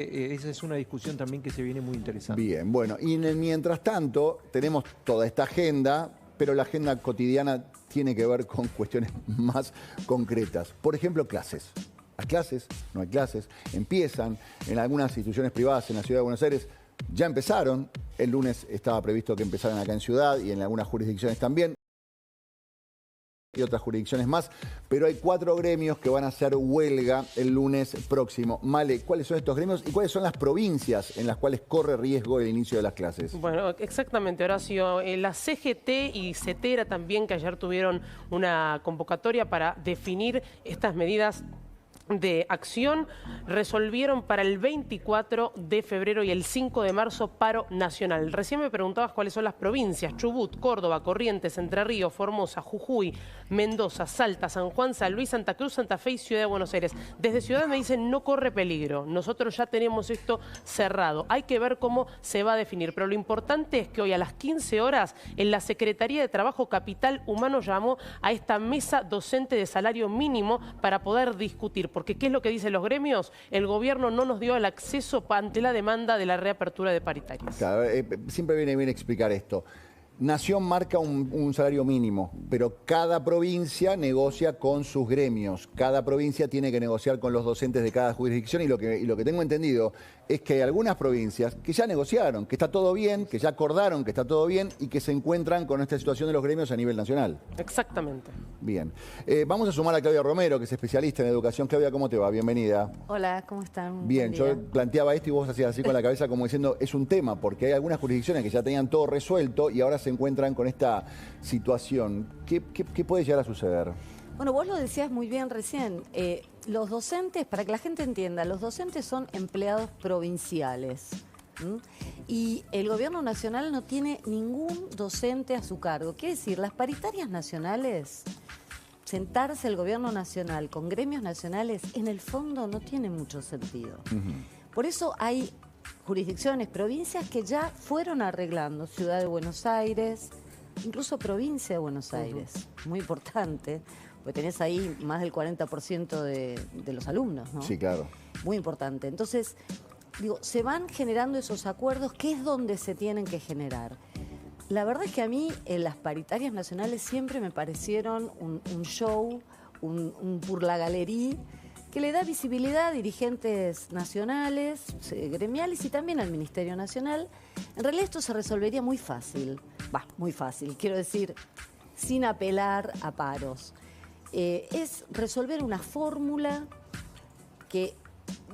Esa es una discusión también que se viene muy interesante. Bien, bueno, y mientras tanto tenemos toda esta agenda, pero la agenda cotidiana tiene que ver con cuestiones más concretas. Por ejemplo, clases. ¿Hay clases? ¿No hay clases? Empiezan en algunas instituciones privadas en la Ciudad de Buenos Aires. Ya empezaron. El lunes estaba previsto que empezaran acá en Ciudad y en algunas jurisdicciones también. Y otras jurisdicciones más, pero hay 4 gremios que van a hacer huelga el lunes próximo. Male, ¿cuáles son estos gremios y cuáles son las provincias en las cuales corre riesgo el inicio de las clases? Bueno, exactamente, Horacio. La CGT y CETERA también, que ayer tuvieron una convocatoria para definir estas medidas de acción, resolvieron para el 24 de febrero y el 5 de marzo paro nacional. Recién me preguntabas cuáles son las provincias: Chubut, Córdoba, Corrientes, Entre Ríos, Formosa, Jujuy, Mendoza, Salta, San Juan, San Luis, Santa Cruz, Santa Fe y Ciudad de Buenos Aires. Desde Ciudad me dicen no corre peligro, nosotros ya tenemos esto cerrado. Hay que ver cómo se va a definir, pero lo importante es que hoy a las 15 horas en la Secretaría de Trabajo Capital Humano llamó a esta mesa docente de salario mínimo para poder discutir. Porque ¿qué es lo que dicen los gremios? El gobierno no nos dio el acceso ante la demanda de la reapertura de paritarias. Claro, siempre viene bien explicar esto. Nación marca un salario mínimo, pero cada provincia negocia con sus gremios. Cada provincia tiene que negociar con los docentes de cada jurisdicción y lo que tengo entendido es que hay algunas provincias que ya negociaron, que está todo bien, que ya acordaron que está todo bien y que se encuentran con esta situación de los gremios a nivel nacional. Exactamente. Bien. Vamos a sumar a Claudia Romero, que es especialista en educación. Claudia, ¿cómo te va? Bienvenida. Hola, ¿cómo están? Bien, yo planteaba esto y vos hacías así con la cabeza como diciendo, es un tema, porque hay algunas jurisdicciones que ya tenían todo resuelto y ahora se encuentran con esta situación. ¿Qué puede llegar a suceder? Bueno, vos lo decías muy bien recién. Los docentes, para que la gente entienda, los docentes son empleados provinciales. Y el gobierno nacional no tiene ningún docente a su cargo. Quiere decir, las paritarias nacionales, sentarse el gobierno nacional con gremios nacionales, en el fondo no tiene mucho sentido. Por eso hay jurisdicciones, provincias que ya fueron arreglando. Ciudad de Buenos Aires, incluso provincia de Buenos Aires, muy importante, porque tenés ahí más del 40% de los alumnos, ¿no? Sí, claro. Muy importante. Entonces, digo, se van generando esos acuerdos, que es donde se tienen que generar. La verdad es que a mí las paritarias nacionales siempre me parecieron un show, un pour la galerie, que le da visibilidad a dirigentes nacionales, gremiales y también al Ministerio Nacional. En realidad esto se resolvería muy fácil, muy fácil, quiero decir, sin apelar a paros. Es resolver una fórmula que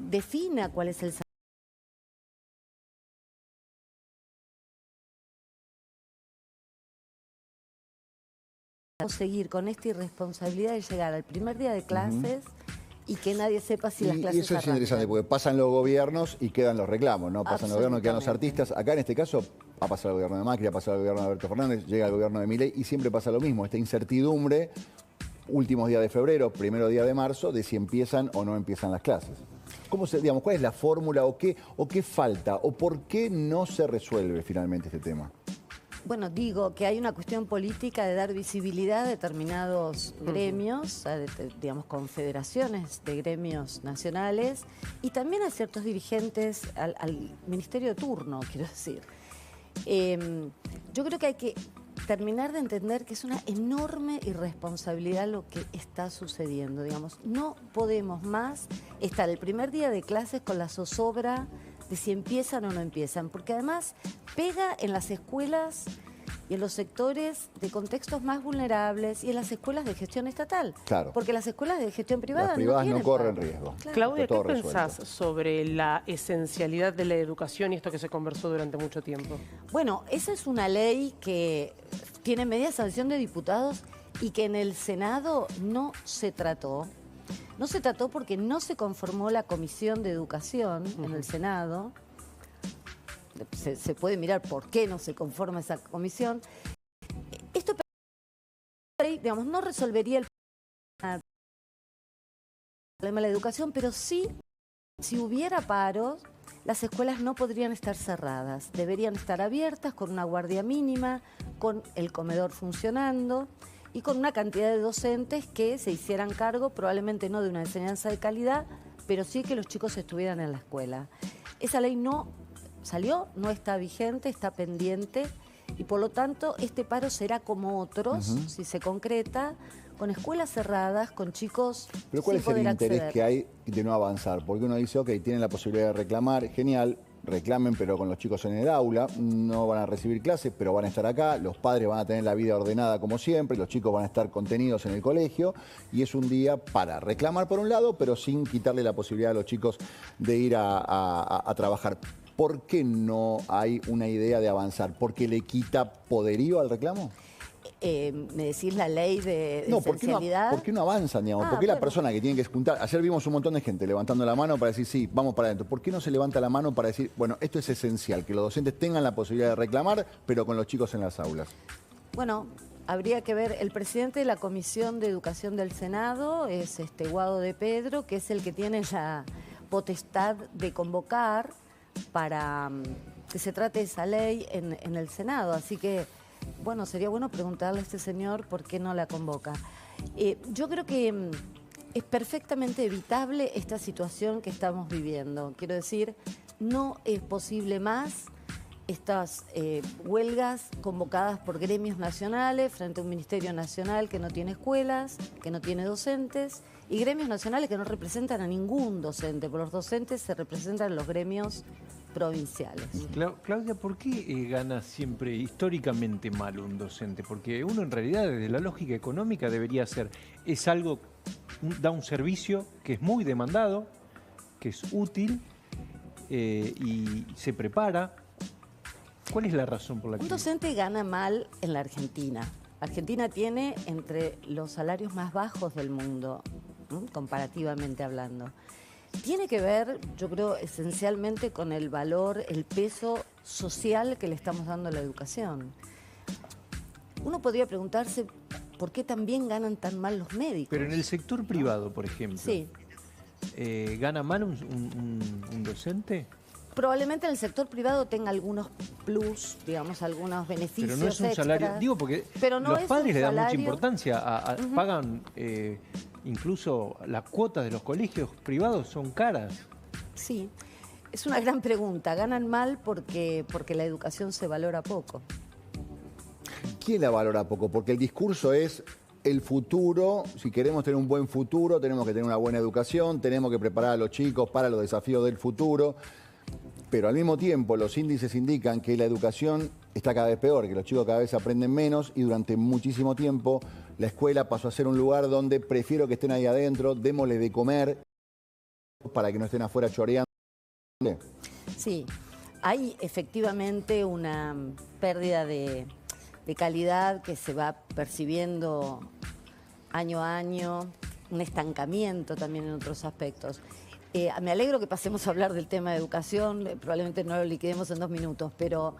defina cuál es el salario. Seguir con esta irresponsabilidad de llegar al primer día de clases y que nadie sepa si las clases Y eso es interesante, porque pasan los gobiernos y quedan los reclamos, ¿no? Pasan los gobiernos y quedan los artistas. Acá en este caso ha pasado el gobierno de Macri, ha pasado el gobierno de Alberto Fernández, llega el gobierno de Milei y siempre pasa lo mismo, esta incertidumbre, últimos días de febrero, primero día de marzo, de si empiezan o no empiezan las clases. ¿Cuál es la fórmula o qué falta o por qué no se resuelve finalmente este tema? Bueno, digo que hay una cuestión política de dar visibilidad a determinados gremios, digamos, confederaciones de gremios nacionales y también a ciertos dirigentes, al ministerio de turno, quiero decir. Yo creo que hay que terminar de entender que es una enorme irresponsabilidad lo que está sucediendo, digamos. No podemos más estar el primer día de clases con la zozobra de si empiezan o no empiezan, porque además pega en las escuelas y en los sectores de contextos más vulnerables y en las escuelas de gestión estatal. Claro. Porque las escuelas de gestión privada las privadas no corren paro. riesgo. Claro. Claudia, ¿qué pensás sobre la esencialidad de la educación y esto que se conversó durante mucho tiempo? Bueno, esa es una ley que tiene media sanción de diputados y que en el Senado no se trató. No se trató porque no se conformó la Comisión de Educación en el Senado. Se puede mirar por qué no se conforma esa comisión. Esto, digamos, no resolvería el problema de la educación, pero sí, si hubiera paros, las escuelas no podrían estar cerradas. Deberían estar abiertas con una guardia mínima, con el comedor funcionando y con una cantidad de docentes que se hicieran cargo, probablemente no de una enseñanza de calidad, pero sí que los chicos estuvieran en la escuela. Esa ley no salió, no está vigente, está pendiente y por lo tanto este paro será como otros, si se concreta, con escuelas cerradas, con chicos Pero ¿cuál sin es el poder interés acceder? que hay de no avanzar? Porque uno dice, ok, tienen la posibilidad de reclamar, genial, reclamen, pero con los chicos en el aula, no van a recibir clases, pero van a estar acá, los padres van a tener la vida ordenada como siempre, los chicos van a estar contenidos en el colegio, y es un día para reclamar por un lado, pero sin quitarle la posibilidad a los chicos de ir a trabajar. ¿Por qué no hay una idea de avanzar? ¿Porque le quita poderío al reclamo? ¿Me decís la ley de No, ¿por esencialidad? qué no avanzan, digamos? Ah, ¿Por qué la bueno. persona que tiene que juntar? Ayer vimos un montón de gente levantando la mano para decir, sí, vamos para adentro. ¿Por qué no se levanta la mano para decir, bueno, esto es esencial, que los docentes tengan la posibilidad de reclamar, pero con los chicos en las aulas? Bueno, habría que ver, el presidente de la Comisión de Educación del Senado es Guado de Pedro, que es el que tiene la potestad de convocar para que se trate esa ley en el Senado. Así que, bueno, sería bueno preguntarle a este señor por qué no la convoca. Yo creo que es perfectamente evitable esta situación que estamos viviendo. Quiero decir, no es posible más estas huelgas convocadas por gremios nacionales frente a un ministerio nacional que no tiene escuelas, que no tiene docentes, y gremios nacionales que no representan a ningún docente. Por los docentes se representan los gremios provinciales. Claudia, ¿por qué gana siempre históricamente mal un docente? Porque uno en realidad desde la lógica económica debería ser, es algo, da un servicio que es muy demandado, que es útil y se prepara. ¿Cuál es la razón por la que...? Un docente gana mal en la Argentina. Argentina tiene entre los salarios más bajos del mundo, comparativamente hablando. Tiene que ver, yo creo, esencialmente con el valor, el peso social que le estamos dando a la educación. Uno podría preguntarse por qué también ganan tan mal los médicos. Pero en el sector privado, por ejemplo, Sí. ¿Gana mal un docente? Probablemente en el sector privado tenga algunos plus, digamos, algunos beneficios Pero no es un extras. salario... Digo, porque Pero no los es padres un le dan mucha salario... importancia, pagan incluso las cuotas de los colegios privados son caras. Sí, es una gran pregunta. Ganan mal porque la educación se valora poco. ¿Quién la valora poco? Porque el discurso es el futuro, si queremos tener un buen futuro, tenemos que tener una buena educación, tenemos que preparar a los chicos para los desafíos del futuro. Pero al mismo tiempo los índices indican que la educación está cada vez peor, que los chicos cada vez aprenden menos y durante muchísimo tiempo la escuela pasó a ser un lugar donde prefiero que estén ahí adentro, démosle de comer para que no estén afuera choreando. Sí, hay efectivamente una pérdida de calidad que se va percibiendo año a año, un estancamiento también en otros aspectos. Me alegro que pasemos a hablar del tema de educación, probablemente no lo liquidemos en 2 minutos, pero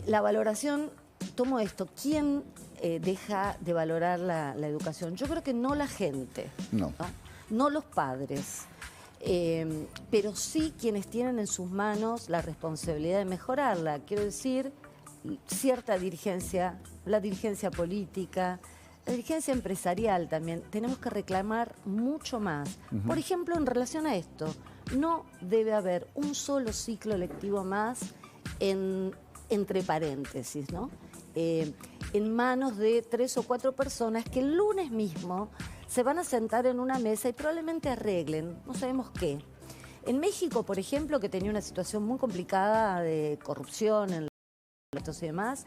la valoración, tomo esto, ¿quién deja de valorar la educación? Yo creo que no la gente, no los padres, pero sí quienes tienen en sus manos la responsabilidad de mejorarla. Quiero decir, cierta dirigencia, la dirigencia política, la dirigencia empresarial también. Tenemos que reclamar mucho más. Por ejemplo, en relación a esto, no debe haber un solo ciclo lectivo más entre paréntesis, ¿no? En manos de 3 o 4 personas que el lunes mismo se van a sentar en una mesa y probablemente arreglen, no sabemos qué. En México, por ejemplo, que tenía una situación muy complicada de corrupción en los y demás,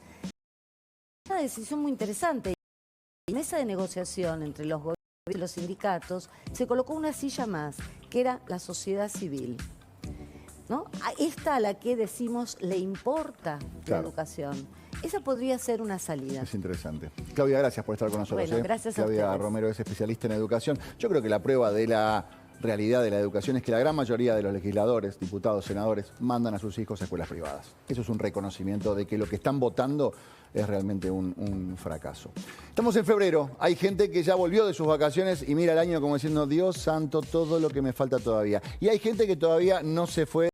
una decisión muy interesante. En mesa de negociación entre los gobiernos y los sindicatos se colocó una silla más, que era la sociedad civil, ¿no? Esta a la que decimos le importa la educación. Esa podría ser una salida. Es interesante. Claudia, gracias por estar con nosotros. Bueno, gracias a Claudia ustedes. Romero es especialista en educación. Yo creo que la prueba de la realidad de la educación es que la gran mayoría de los legisladores, diputados, senadores, mandan a sus hijos a escuelas privadas. Eso es un reconocimiento de que lo que están votando es realmente un fracaso. Estamos en febrero. Hay gente que ya volvió de sus vacaciones y mira el año como diciendo, Dios santo, todo lo que me falta todavía. Y hay gente que todavía no se fue